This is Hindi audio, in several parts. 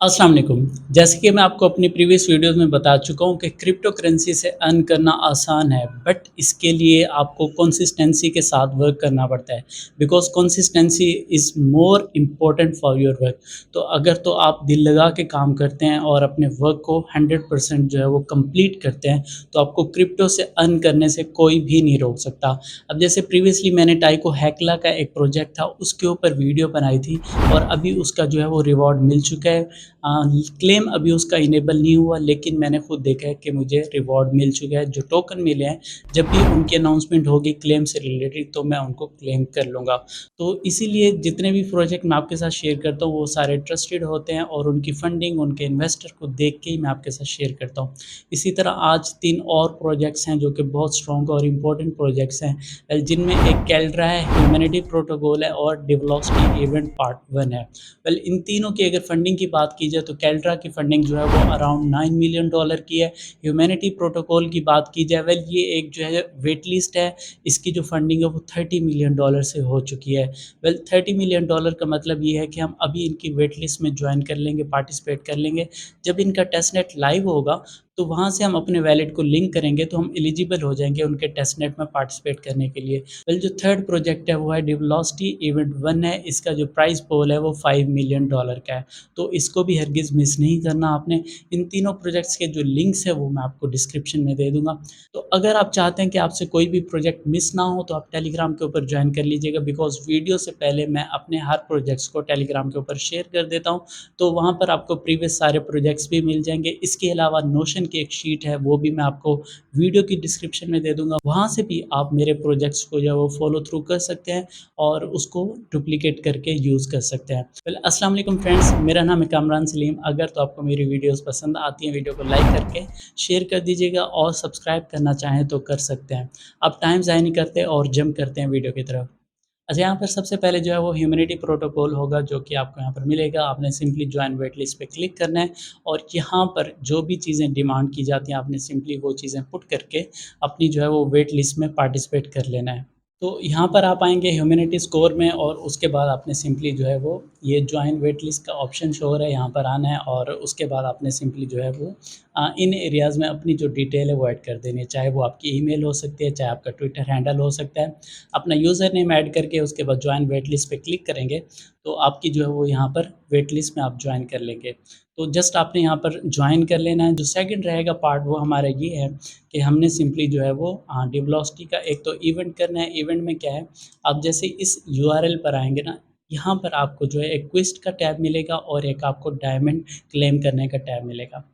अस्सलाम वालेकुम। जैसे कि मैं आपको अपनी प्रीवियस वीडियोज़ में बता चुका हूँ कि क्रिप्टो करेंसी से अर्न करना आसान है, बट इसके लिए आपको कंसिस्टेंसी के साथ वर्क करना पड़ता है, because consistency is more important for your work. तो अगर तो आप दिल लगा के काम करते हैं और अपने वर्क को 100% जो है वो कंप्लीट करते हैं, तो आपको क्रिप्टो से अर्न करने से कोई भी नहीं रोक सकता। अब जैसे प्रीवियसली मैंने टाइको हैकला का एक प्रोजेक्ट था, उसके ऊपर वीडियो बनाई थी और अभी उसका जो है वो रिवॉर्ड मिल चुका है। क्लेम अभी उसका इनेबल नहीं हुआ, लेकिन मैंने खुद देखा है कि मुझे रिवॉर्ड मिल चुका है, जो टोकन मिले हैं। जब भी उनकी अनाउंसमेंट होगी क्लेम से रिलेटेड तो मैं उनको क्लेम कर लूँगा। तो इसीलिए जितने भी प्रोजेक्ट मैं आपके साथ शेयर करता हूँ वो सारे ट्रस्टेड होते हैं और उनकी फंडिंग, उनके इन्वेस्टर को देख के ही मैं आपके साथ शेयर करता हूँ। इसी तरह आज 3 और प्रोजेक्ट्स हैं जो कि बहुत स्ट्रॉन्ग और इम्पोर्टेंट प्रोजेक्ट्स हैं, जिनमें एक कैल्ड्रा है, ह्यूमैनिटी प्रोटोकॉल है और डिवलॉसिटी इवेंट पार्ट 1 है। वेल इन तीनों की अगर फंडिंग की बात की जाए तो कैल्ड्रा की फंडिंग जो है वो अराउंड 9 मिलियन डॉलर की है। ह्यूमैनिटी प्रोटोकॉल की बात की जाए, वेल ये एक जो है वेट लिस्ट है, इसकी जो फंडिंग है वो 30 मिलियन डॉलर से हो चुकी है। वेल 30 मिलियन डॉलर का मतलब ये है कि हम अभी इनकी वेट लिस्ट में ज्वाइन कर लेंगे, पार्टिसिपेट कर लेंगे। जब इनका टेस्टनेट लाइव होगा तो वहाँ से हम अपने वैलेट को लिंक करेंगे तो हम एलिजिबल हो जाएँगे उनके टेस्टनेट में पार्टिसिपेट करने के लिए। वेल जो थर्ड प्रोजेक्ट है वो है डिवलॉसिटी इवेंट 1 है, इसका जो प्राइस पूल है वो 5 मिलियन डॉलर का है। तो इसको भी हरगिज़ मिस नहीं करना आपने। इन तीनों प्रोजेक्ट्स के जो लिंक्स हैं वो मैं आपको डिस्क्रिप्शन में दे दूँगा। तो अगर आप चाहते हैं कि आपसे कोई भी प्रोजेक्ट मिस ना हो तो आप टेलीग्राम के ऊपर जॉइन कर लीजिएगा, बिकॉज़ वीडियो से पहले मैं अपने हर प्रोजेक्ट्स को टेलीग्राम के ऊपर शेयर कर देता हूँ। तो वहाँ पर आपको प्रीवियस सारे प्रोजेक्ट्स भी मिल जाएँगे। इसके अलावा नोशन की एक शीट है, वो भी मैं आपको वीडियो की डिस्क्रिप्शन में दे दूँगा। वहाँ से भी आप मेरे प्रोजेक्ट्स को जो है वो फ़ॉलो थ्रू कर सकते हैं और उसको डुप्लिकेट करके यूज़ कर सकते हैं। वेल अस्सलाम वालेकुम फ्रेंड्स, मेरा नाम है कामरान सलीम। अगर तो आपको मेरी वीडियोज़ पसंद आती हैं, वीडियो को लाइक करके शेयर कर दीजिएगा और सब्सक्राइब करना चाहें तो कर सकते हैं। आप टाइम ज़ाया नहीं करते और जंप करते हैं वीडियो की तरफ। अच्छा, यहाँ पर सबसे पहले जो है वो ह्यूमैनिटी प्रोटोकॉल होगा जो कि आपको यहाँ पर मिलेगा। आपने सिंपली जॉइन वेट लिस्ट पे क्लिक करना है और यहाँ पर जो भी चीज़ें डिमांड की जाती हैं आपने सिंपली वो चीज़ें पुट करके अपनी जो है वो वेट लिस्ट में पार्टिसिपेट कर लेना है। तो यहाँ पर आप आएँगे ह्यूमैनिटी स्कोर में और उसके बाद आपने सिंपली जो है वो ये जॉइन वेट लिस्ट का ऑप्शन शो हो रहा है, यहाँ पर आना है और उसके बाद आपने सिंपली जो है वो इन एरियाज़ में अपनी जो डिटेल है वो ऐड कर देनी है। चाहे वो आपकी ईमेल हो सकती है, चाहे आपका ट्विटर हैंडल हो सकता है। अपना यूज़र नेम ऐड करके उसके बाद जॉइन वेट लिस्ट पे क्लिक करेंगे, तो आपकी जो है वो यहाँ पर वेट लिस्ट में आप जॉइन कर लेंगे। तो जस्ट आपने यहाँ पर जॉइन कर लेना है। जो सेकंड रहेगा पार्ट वो हमारा ये है कि हमने सिंपली जो है वो डिवलॉसिटी का एक तो इवेंट करना है। इवेंट में क्या है, आप जैसे इस यूआरएल पर आएँगे ना, यहाँ पर आपको जो है एक क्विस्ट का टैब मिलेगा और एक आपको डायमंड क्लेम करने का टैब मिलेगा।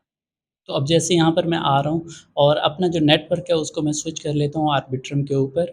तो अब जैसे यहाँ पर मैं आ रहा हूँ और अपना जो नेटवर्क है उसको मैं स्विच कर लेता हूँ आर्बिट्रम के ऊपर।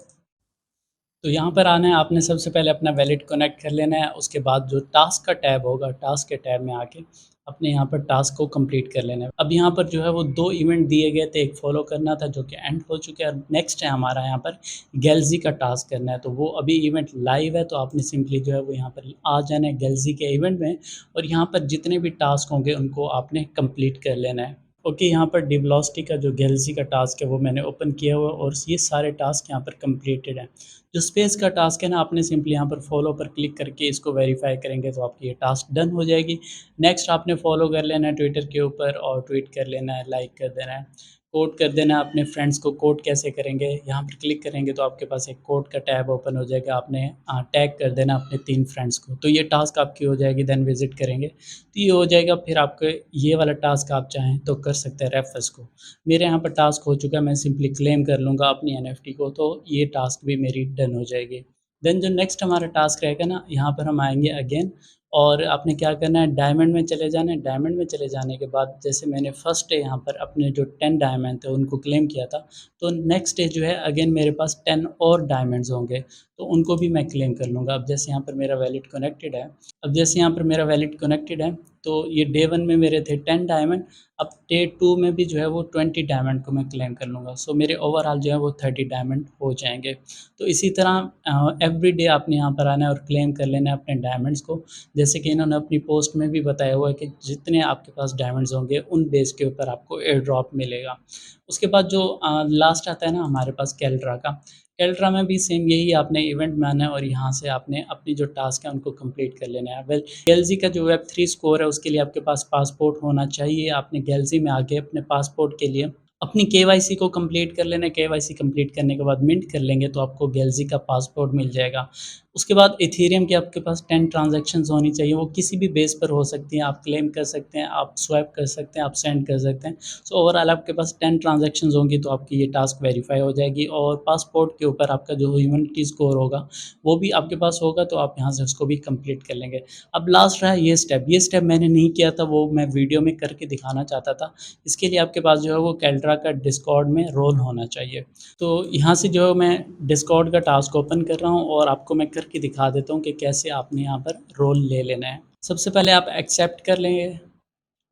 तो यहाँ पर आना है, आपने सबसे पहले अपना वैलेट कनेक्ट कर लेना है, उसके बाद जो टास्क का टैब होगा, टास्क के टैब में आके अपने यहाँ पर टास्क को कंप्लीट कर लेना है। अब यहाँ पर जो है वो 2 इवेंट दिए गए थे, एक फॉलो करना था जो कि एंड हो चुका है और नेक्स्ट है हमारा यहाँ पर गैल्ज़ी का टास्क करना है, तो वो अभी इवेंट लाइव है, तो आपने सिंपली जो है वो यहाँ पर आ जाना है गैल्ज़ी के इवेंट में और यहाँ पर जितने भी टास्क होंगे उनको आपने कंप्लीट कर लेना है। ओके, यहाँ पर डिवलॉसिटी का जो गैल्ज़ी का टास्क है वो मैंने ओपन किया हुआ है और ये सारे टास्क यहाँ पर कंप्लीटेड हैं। जो स्पेस का टास्क है ना, आपने सिंपली यहाँ पर फॉलो पर क्लिक करके इसको वेरीफाई करेंगे तो आपकी ये टास्क डन हो जाएगी। नेक्स्ट आपने फॉलो कर लेना है ट्विटर के ऊपर और ट्वीट कर लेना है, लाइक कर देना है, कोट कर देना है अपने फ्रेंड्स को। कोट कैसे करेंगे, यहाँ पर क्लिक करेंगे तो आपके पास एक कोट का टैब ओपन हो जाएगा। आपने टैग कर देना अपने 3 फ्रेंड्स को, तो ये टास्क आपकी हो जाएगी। देन विजिट करेंगे तो ये हो जाएगा। फिर आपको ये वाला टास्क आप चाहें तो कर सकते हैं रेफर्स को। मेरे यहाँ पर टास्क हो चुका है, मैं सिंपली क्लेम कर लूँगा अपनी एनएफटी को, तो ये टास्क भी मेरी डन हो जाएगी। देन जो नेक्स्ट हमारा टास्क रहेगा ना, यहाँ पर हम आएँगे अगेन और आपने क्या करना है, डायमंड में चले जाना है। डायमंड में चले जाने के बाद जैसे मैंने फर्स्ट डे यहाँ पर अपने जो 10 डायमंड थे उनको क्लेम किया था, तो नेक्स्ट डे जो है अगेन मेरे पास 10 और डायमंड्स होंगे, तो उनको भी मैं क्लेम कर लूँगा। अब जैसे यहाँ पर मेरा वैलेट कनेक्टेड है, तो ये डे 1 में मेरे थे 10 डायमंड, अब डे 2 में भी जो है वो 20 डायमंड को मैं क्लेम कर लूँगा। सो मेरे ओवरऑल जो है वो 30 डायमंड हो जाएँगे। तो इसी तरह एवरी डे आपने यहाँ पर आना है और क्लेम कर लेना है अपने डायमंड्स को। जैसे कि इन्होंने अपनी पोस्ट में भी बताया हुआ है कि जितने आपके पास डायमंड्स होंगे उन बेस के ऊपर आपको एयर ड्रॉप मिलेगा। उसके बाद जो लास्ट आता है ना हमारे पास कैल्ड्रा का। कैल्ट्रा में भी सेम यही आपने इवेंट बनाना है और यहाँ से आपने अपनी जो टास्क है उनको कंप्लीट कर लेना है। वेल गैलज़ी का जो वेब 3 स्कोर है उसके लिए आपके पास पासपोर्ट होना चाहिए। आपने गैलज़ी में आके अपने पासपोर्ट के लिए अपनी केवाईसी को कंप्लीट कर लेना है। केवाईसी कंप्लीट करने के बाद मिंट कर लेंगे तो आपको गैलज़ी का पासपोर्ट मिल जाएगा। उसके बाद इथेरियम की आपके पास 10 ट्रांज़ैक्शंस होनी चाहिए, वो किसी भी बेस पर हो सकती हैं। आप क्लेम कर सकते हैं, आप स्वैप कर सकते हैं, आप सेंड कर सकते हैं। सो ओवरऑल आपके पास 10 ट्रांज़ैक्शंस होंगी तो आपकी ये टास्क वेरीफ़ाई हो जाएगी और पासपोर्ट के ऊपर आपका जो ह्यूमैनिटी स्कोर होगा, वो भी आपके पास होगा तो आप यहाँ से उसको भी कंप्लीट कर लेंगे। अब लास्ट रहा ये स्टेप मैंने नहीं किया था, वो मैं वीडियो में करके दिखाना चाहता था। इसके लिए आपके पास जो है वो कैल्ट्रा का डिस्कॉर्ड में रोल होना चाहिए। तो यहाँ से जो है मैं डिस्कॉर्ड का टास्क ओपन कर रहा हूँ और आपको मैं करके दिखा देता हूँ कि कैसे आपने यहाँ पर रोल ले लेना है। सबसे पहले आप एक्सेप्ट कर लेंगे।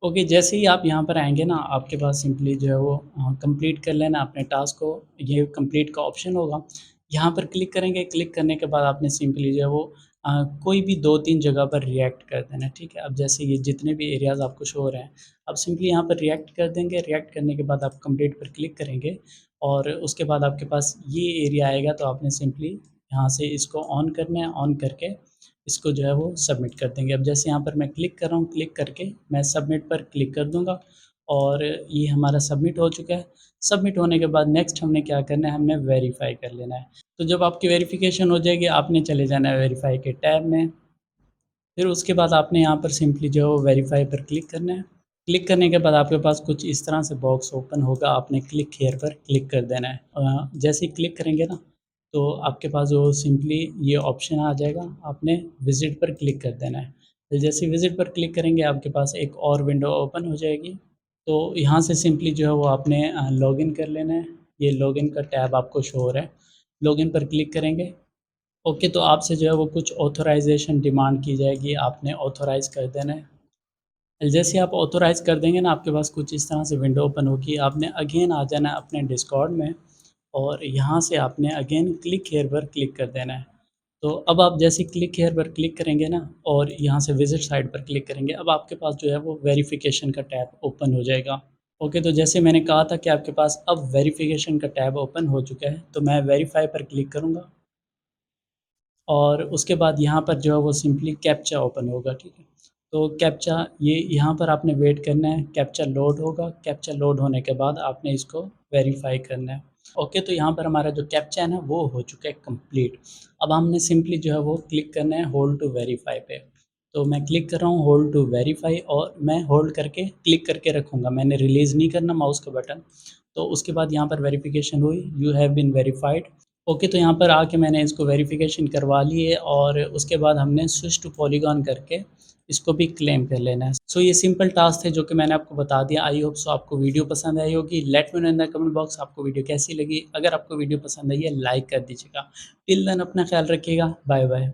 ओके, जैसे ही आप यहाँ पर आएँगे ना, आपके पास सिंपली जो है वो कंप्लीट कर लेना अपने टास्क को। ये कंप्लीट का ऑप्शन होगा, यहाँ पर क्लिक करेंगे। क्लिक करने के बाद आपने सिंपली जो है वो कोई भी 2-3 जगह पर रिएक्ट कर देना है, ठीक है? अब जैसे ये जितने भी एरियाज़ आपको शो हो रहे हैं, आप सिंपली यहाँ पर रिएक्ट कर देंगे। रिएक्ट करने के बाद आप कंप्लीट पर क्लिक करेंगे और उसके बाद आपके पास ये एरिया आएगा तो आपने सिंपली यहाँ से इसको ऑन करना है। ऑन करके इसको जो है वो सबमिट कर देंगे। अब जैसे यहाँ पर मैं क्लिक कर रहा हूँ, क्लिक करके मैं सबमिट पर क्लिक कर दूँगा और ये हमारा सबमिट हो चुका है। सबमिट होने के बाद नेक्स्ट हमने क्या करना है, हमने वेरीफ़ाई कर लेना है। तो जब आपकी वेरिफ़िकेशन हो जाएगी, आपने चले जाना है वेरीफ़ाई के टैब में। फिर उसके बाद आपने यहाँ पर सिंपली जो है वो वेरीफ़ाई पर क्लिक करना है। क्लिक करने के बाद आपके पास कुछ इस तरह से बॉक्स ओपन होगा, आपने क्लिक हियर पर क्लिक कर देना है। जैसे ही क्लिक करेंगे ना, तो आपके पास जो सिंपली ये ऑप्शन आ जाएगा, आपने विज़िट पर क्लिक कर देना है। फिर जैसे ही विज़िट पर क्लिक करेंगे, आपके पास एक और विंडो ओपन हो जाएगी। तो यहाँ से सिंपली जो है वो आपने लॉगिन कर लेना है। ये लॉगिन का टैब आपको शो हो रहा है। लॉगिन पर क्लिक करेंगे। ओके, तो आपसे जो है वो कुछ ऑथराइज़ेशन डिमांड की जाएगी, आपने ऑथराइज़ कर देना है। जैसे आप ऑथराइज़ कर देंगे ना, आपके पास कुछ इस तरह से विंडो ओपन होगी। आपने अगेन आ जाना है अपने डिस्कॉर्ड में और यहाँ से आपने अगेन क्लिक हियर पर क्लिक कर देना है। तो अब आप जैसे क्लिक हियर पर क्लिक करेंगे ना और यहाँ से विज़िट साइट पर क्लिक करेंगे, अब आपके पास जो है वो वेरिफ़िकेशन का टैब ओपन हो जाएगा। ओके, तो जैसे मैंने कहा था कि आपके पास अब वेरिफ़िकेशन का टैब ओपन हो चुका है, तो मैं वेरीफ़ाई पर क्लिक करूँगा। और उसके बाद यहाँ पर जो है वो सिंपली कैप्चा ओपन होगा, ठीक है? तो कैप्चा ये यहाँ पर आपने वेट करना है, कैप्चा लोड होगा, कैप्चा लोड होने के बाद आपने इसको वेरीफ़ाई करना है। ओके, तो यहाँ पर हमारा जो कैप्चा है ना वो हो चुका है कंप्लीट। अब हमने सिंपली जो है वो क्लिक करना है होल्ड टू वेरीफ़ाई पे। तो मैं क्लिक कर रहा हूँ होल्ड टू वेरीफ़ाई और मैं होल्ड करके क्लिक करके रखूँगा, मैंने रिलीज़ नहीं करना माउस का बटन। तो उसके बाद यहाँ पर वेरिफ़िकेशन हुई, you have been verified. Okay, तो यहाँ पर आके मैंने इसको वेरिफ़िकेशन करवा ली है और उसके बाद हमने स्विच टू पॉलीगॉन करके इसको भी क्लेम कर लेना है। सो ये सिंपल टास्क थे जो कि मैंने आपको बता दिया। आई होप सो आपको वीडियो पसंद आई होगी। Let me know in the comment box आपको वीडियो कैसी लगी। अगर आपको वीडियो पसंद आई है लाइक कर दीजिएगा। टिल देन अपना ख्याल रखिएगा। Bye bye.